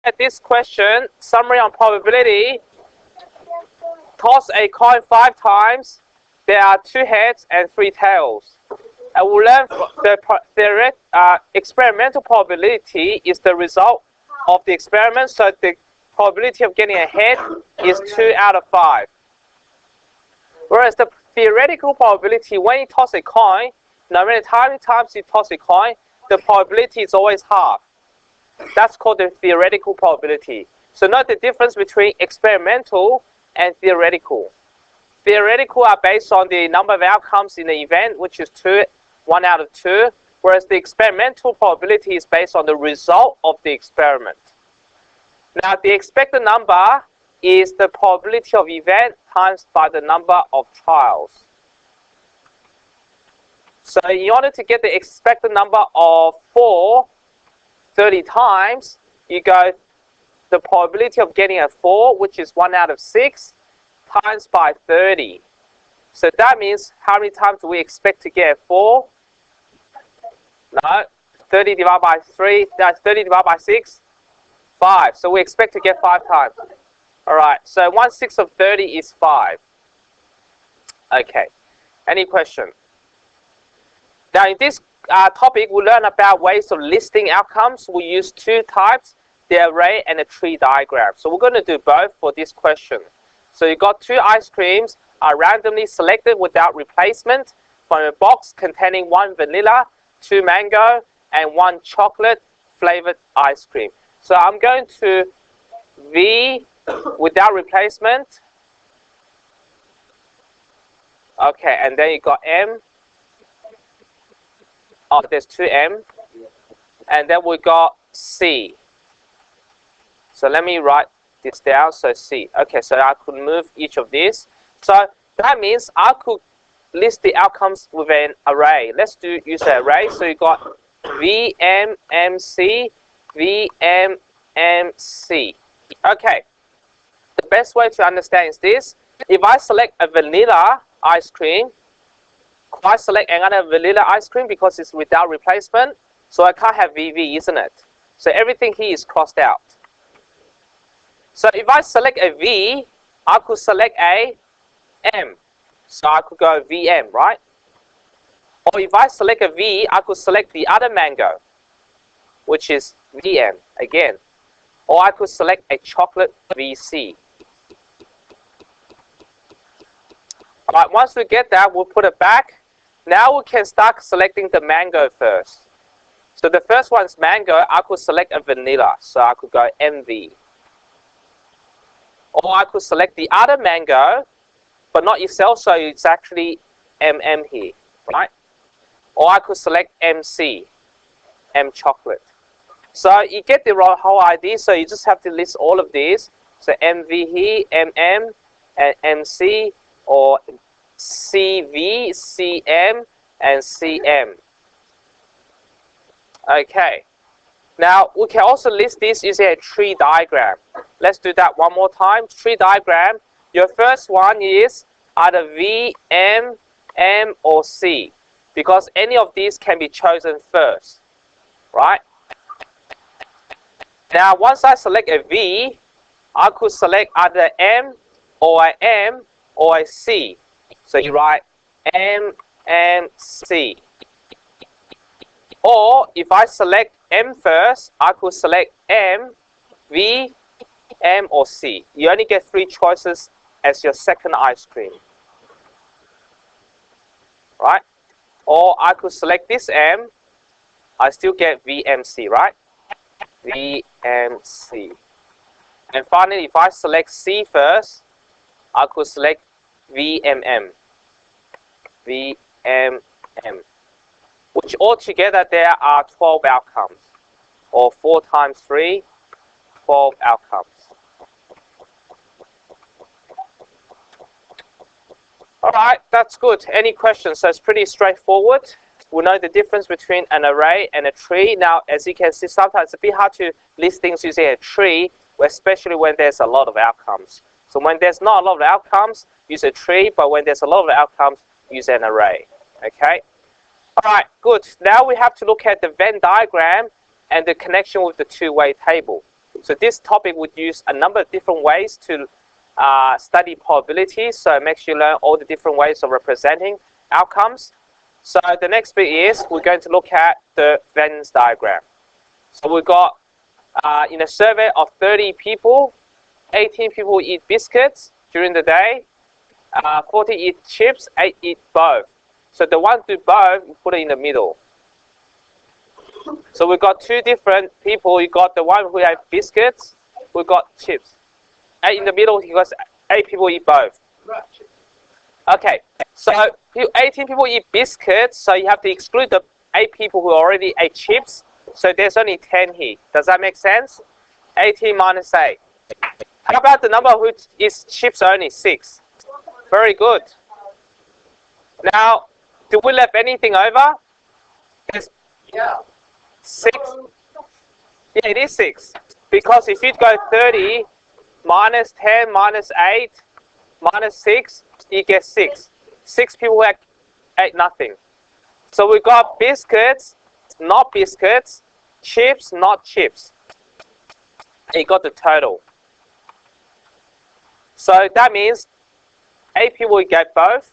At this question, summary on probability. Toss a coin 5 times. There are 2 heads and 3 tails. And we'll learn the experimental probability is the result of the experiment. So the probability of getting a head is 2 out of 5. Whereas the theoretical probability, when you toss a coin, no matter how many times you toss a coin, the probability is always half. That's called the theoretical probability. So note the difference between experimental and theoretical. Theoretical are based on the number of outcomes in the event, which is 1 out of 2, whereas the experimental probability is based on the result of the experiment. Now, the expected number is the probability of event times by the number of trials. So in order to get the expected number of 4 30 times, you go the probability of getting a 4, which is 1 out of 6, times by 30. So that means how many times do we expect to get a 4? No, 30 divided by 3, that's 30 divided by 6, 5. So we expect to get 5 times. Alright, so 1/6 of 30 is 5. Okay, any question? Now in this topic, we'll learn about ways of listing outcomes. We use 2 types, the array and the tree diagram. So we're going to do both for this question. So you've got 2 ice creams are randomly selected without replacement from a box containing 1 vanilla, 2 mango, and 1 chocolate flavored ice cream. So I'm going to V without replacement. Okay, and then you got M. Oh, there's 2 M. And then we got C. So let me write this down. So C. Okay, so I could move each of these. So that means I could list the outcomes with an array. Let's use an array. So you got VMMC, VMMC. Okay. The best way to understand is this. If I select a vanilla ice cream, I select another vanilla ice cream because it's without replacement, so I can't have VV, isn't it? So everything here is crossed out. So if I select a V, I could select a M. So I could go VM, right? Or if I select a V, I could select the other mango, which is VM again. Or I could select a chocolate VC. Alright, once we get that, we'll put it back. Now we can start selecting the mango first. So the first one is mango. I could select a vanilla. So I could go MV. Or I could select the other mango, but not itself, so it's actually MM here, right? Or I could select MC, M chocolate. So you get the whole idea, so you just have to list all of these. So MV here, MM, and MC, or CV, CM, and CM. Okay. Now, we can also list this using a tree diagram. Let's do that one more time. Tree diagram. Your first one is either V, M, M, or C, because any of these can be chosen first, right? Now, once I select a V, I could select either M, or a M, or a C. So you write M, M, C. Or if I select M first, I could select M, V, M, or C. You only get 3 choices as your second ice cream. Right? Or I could select this M, I still get VMC, right? VMC. And finally, if I select C first, I could select VMM. VMM. Which altogether there are 12 outcomes. Or 4 times 3, 12 outcomes. Alright, that's good. Any questions? So it's pretty straightforward. We know the difference between an array and a tree. Now, as you can see, sometimes it's a bit hard to list things using a tree, especially when there's a lot of outcomes. So when there's not a lot of outcomes, use a tree, but when there's a lot of outcomes, use an array. Okay? Alright, good. Now we have to look at the Venn diagram and the connection with the two-way table. So this topic would use a number of different ways to study probability. So make sure you learn all the different ways of representing outcomes. So the next bit is we're going to look at the Venn diagram. So we've got in a survey of 30 people, 18 people eat biscuits during the day, 40 eat chips, 8 eat both. So the ones who do both, you put it in the middle. So we've got two different people. You got the one who had biscuits, we got chips. And in the middle, because 8 people eat both. Okay, so 18 people eat biscuits, so you have to exclude the 8 people who already ate chips. So there's only 10 here. Does that make sense? 18 minus 8. How about the number who is chips only? 6. Very good. Now, do we left anything over? Yeah. 6. Yeah, it is 6. Because if you go 30 minus 10 minus 8 minus 6, you get 6. 6 people ate nothing. So we got biscuits, not biscuits, chips, not chips. And you got the total. So that means 8 people will get both.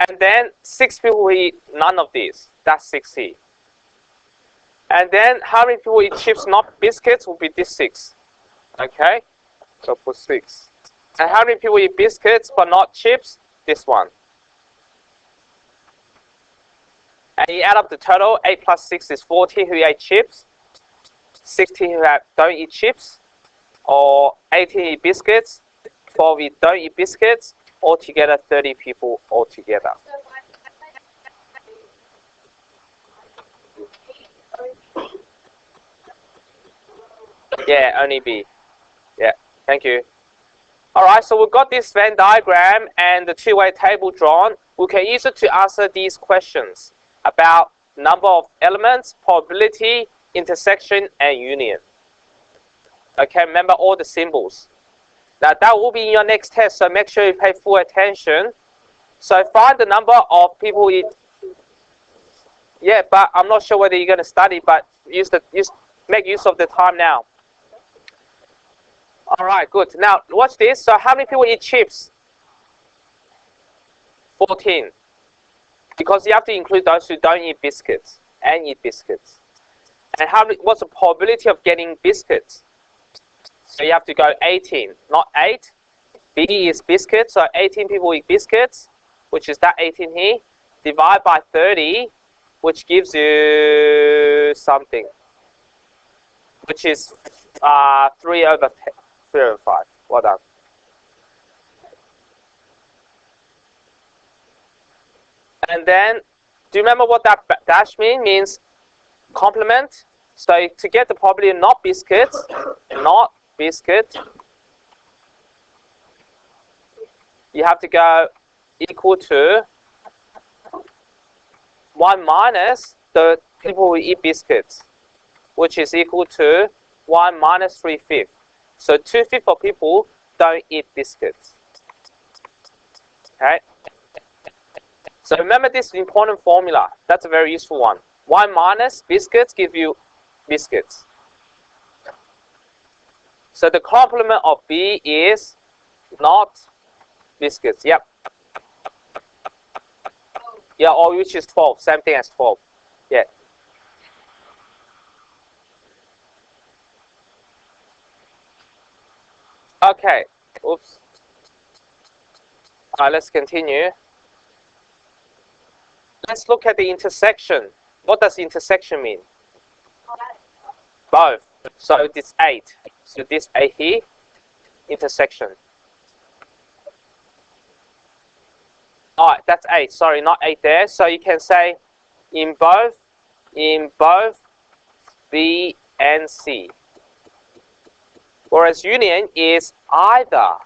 And then 6 people will eat none of these. That's 60. And then how many people eat chips, not biscuits, will be this 6. Okay? So put 6. And how many people eat biscuits but not chips? This one. And you add up the total. 8 plus 6 is 40 who ate chips. 60 who don't eat chips. Or 18 eat biscuits. 12 don't eat biscuits. Altogether 30 people altogether. Yeah, only B. Yeah, thank you. Alright, so we've got this Venn diagram and the two-way table drawn. We can use it to answer these questions about number of elements, probability, intersection, and union. Okay, remember all the symbols. Now that will be in your next test, so make sure you pay full attention. So find the number of people who eat. Yeah, but I'm not sure whether you're going to study, but make use of the time now. All right, good. Now watch this. So how many people eat chips? 14. Because you have to include those who don't eat biscuits and eat biscuits. And what's the probability of getting biscuits? So you have to go 18, not 8. B is biscuits, so 18 people eat biscuits, which is that 18 here. Divide by 30, which gives you something, which is 3 over 5. Well done. And then, do you remember what that dash means? Means complement. So to get the probability of not biscuits, you have to go equal to 1 minus the people who eat biscuits, which is equal to 1 minus 3/5. So 2/5 of people don't eat biscuits. Okay? So remember this important formula. That's a very useful one. 1 minus biscuits give you biscuits. So the complement of B is not biscuits. Yep. Yeah, or which is 12. Same thing as 12. Yeah. Okay. Oops. Let's continue. Let's look at the intersection. What does intersection mean? Both. So this 8. So this 8 here, intersection. Alright, that's 8. Sorry, not 8 there. So you can say in both B and C. Whereas union is either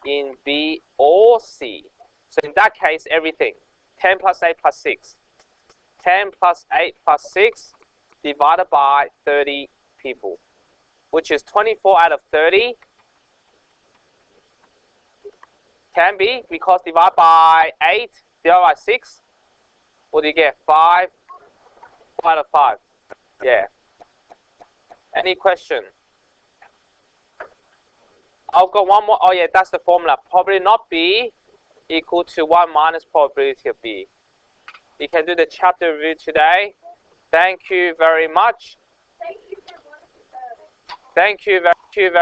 in B or C. So in that case, everything. 10 plus 8 plus 6. 10 plus 8 plus 6 divided by 30 people, which is 24 out of 30. Can be, because divide by 8, divide by 6. What do you get? 5 out of 5. Yeah. Any question? I've got one more. Oh yeah, that's the formula. Probability not B equal to 1 minus probability of B. You can do the chapter review today. Thank you very much. Thank you for Thank you very